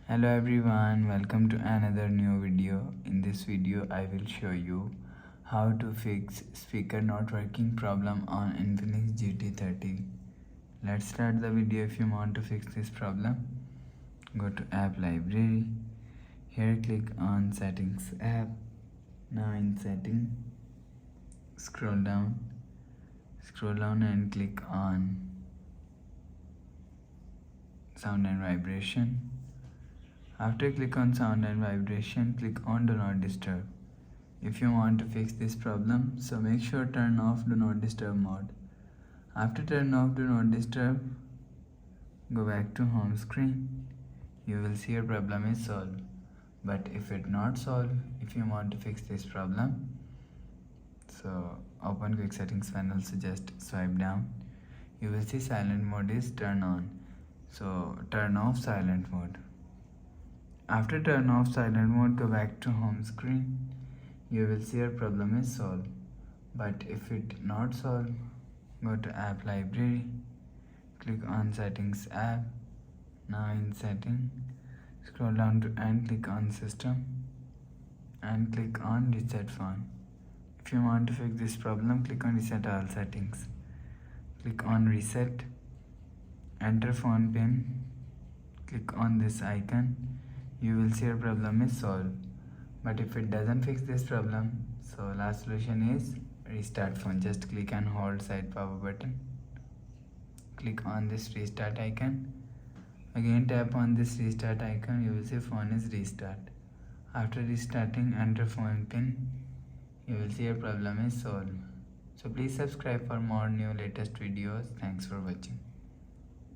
Hello everyone, welcome to another new video. In this video I will show you how to fix speaker not working problem on Infinix GT30. Let's start the video. If you want to fix this problem, go to app library. Here click on settings app. Now in setting, scroll down and click on sound and vibration. After click on sound and vibration, click on do not disturb. If you want to fix this problem, so make sure turn off do not disturb mode. After turn off do not disturb, go back to home screen. You will see your problem is solved. But if it not solved, if you want to fix this problem, so open quick settings panel, so just swipe down. You will see silent mode is turned on. So turn off silent mode. After turn off silent mode, go back to home screen. You will see your problem is solved. But if it not solved, go to app library. Click on settings app. Now in setting, scroll down to and click on system and click on reset phone. If you want to fix this problem, click on reset all settings. Click on reset. Enter phone pin. Click on this icon. You will see your problem is solved. But if it doesn't fix this problem, so last solution is restart phone. Just click and hold side power button. Click on this restart icon. Again tap on this restart icon. You will see phone is restart. After restarting, enter phone pin. You will see your problem is solved. So please subscribe for more new latest videos. Thanks for watching.